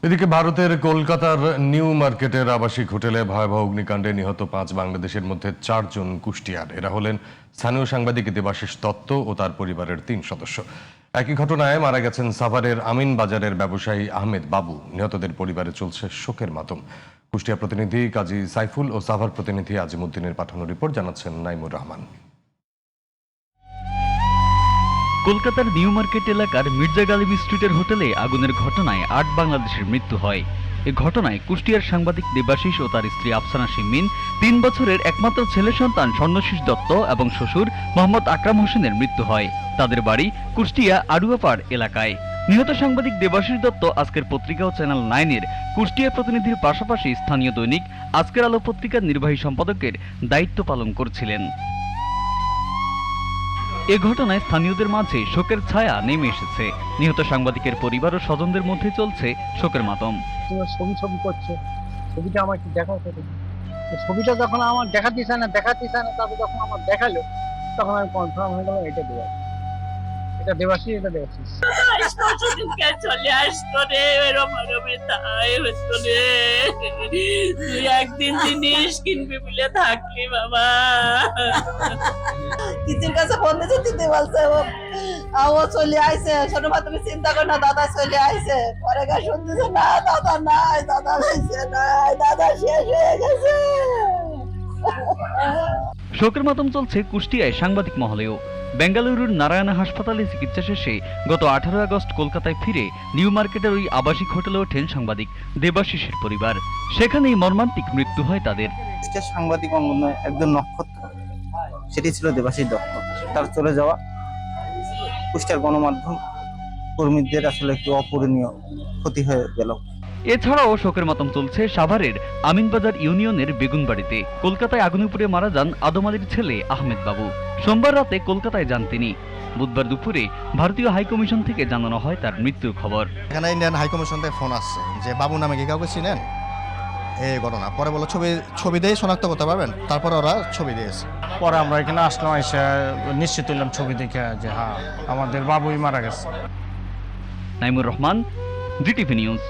এদিকে ভারতের কলকাতার নিউ মার্কেটের আবাসিক হোটেলে ভয়াবহ অগ্নিকাণ্ডে নিহত 5 বাংলাদেশের মধ্যে 4 জন কুষ্টিয়ার। এরা হলেন স্থানীয় সাংবাদিক দেবাশিস দত্ত ও তার পরিবারের 3 সদস্য। একই ঘটনায় মারা গেছেন সাভারের আমিন বাজারের ব্যবসায়ী আহমেদ বাবু। নিহতদের পরিবারে চলছে শোকের মাতম। কুষ্টিয়া প্রতিনিধি কাজী সাইফুল ও সাভার প্রতিনিধি আজিমুদ্দিনের পাঠানো রিপোর্ট জানাচ্ছেন নাইমুর রহমান। কলকাতার নিউ মার্কেট এলাকার মির্জা গালিব স্ট্রিটের হোটেলে আগুনের ঘটনায় 8 বাংলাদেশের মৃত্যু হয়। এ ঘটনায় কুষ্টিয়ার সাংবাদিক দেবাশিস ও তার স্ত্রী আফসানা শিমিন, 3 বছরের একমাত্র ছেলে সন্তান স্বর্ণশীষ দত্ত এবং শ্বশুর মোহাম্মদ আকরাম হোসেনের মৃত্যু হয়। তাদের বাড়ি কুষ্টিয়া আড়ুয়াপাড় এলাকায়। নিহত সাংবাদিক দেবাশিস দত্ত আজকের পত্রিকা ও চ্যানেল 9-এর কুষ্টিয়া প্রতিনিধির পাশাপাশি স্থানীয় দৈনিক আজকের আলো পত্রিকার নির্বাহী সম্পাদকের দায়িত্ব পালন করছিলেন। এ ঘটনায় স্থানীয়দের মাঝে শোকের ছায়া নেমে এসেছে। নিহত সাংবাদিকের পরিবার ও স্বজনদের মধ্যে চলছে শোকের মাতম। ছবি করছে, ছবিটা আমাকে দেখাতে, ছবিটা যখন আমার দেখাতেছে না তারপর যখন আমার দেখালো তখন আমি কনফার্ম হয়ে গেলাম এটা দেবাশিস। চলে আসতো রে, তুই একদিন জিনিস কিনবি বলে থাকলি বাবা। কিচির কাছে ফোন দিয়েছে, দিদি বলছে ও চলে আইছে, ছোট মা তুমি চিন্তা করো না, দাদা চলে আইছে। পরে গা শুনতেছে না, দাদা নাই, দাদা হয়েছে নাই, দাদা শেষ হয়ে গেছে। শোকের মাতম চলছে কুষ্টিয়ায় সাংবাদিক মহলেও। বেঙ্গালুরুর নারায়ণা হাসপাতালে চিকিৎসা শেষে গত 18 আগস্ট কলকাতায় ফিরে নিউ মার্কেটের ওই আবাসিক হোটেলে ওঠেন সাংবাদিক দেবাশিসের পরিবার। সেখানেই মর্মান্তিক মৃত্যু হয় তাদের। সাংবাদিক অঙ্গনে একজন নক্ষত্র, সেটি ছিল দেবাশিস দত্ত। তার চলে যাওয়া কুষ্টিয়ার গণমাধ্যম কর্মীদের আসলে একটু অপূরণীয় ক্ষতি হয়ে গেল। এছাড়াও শোকের মাতম চলছে সাভারের আমিনবাজার ইউনিয়নের বেগুনবাড়িতে। কলকাতায় আগুনে পুড়ে মারা যান আদম আলীর ছেলে আহমেদ বাবু। সোমবার রাতে কলকাতায় যান তিনি। বুধবার দুপুরে ভারতীয় হাইকমিশন থেকে জানানো হয় তার মৃত্যুর খবর। এখানে ইন্ডিয়ান হাইকমিশন থেকে ফোন আসছে যে বাবু নামে কি কাউকে চিনেন, এই ঘটনা। পরে বলো ছবি দিয়ে শনাক্ত করতে পারবেন, তারপরে ওরা ছবি দিয়েছে। পরে আমরা এখানে আসলাম, এসে নিশ্চিত হলাম ছবি দেখে যে হ্যাঁ আমাদের বাবুই মারা গেছে। Naimur Rahman, GTV news.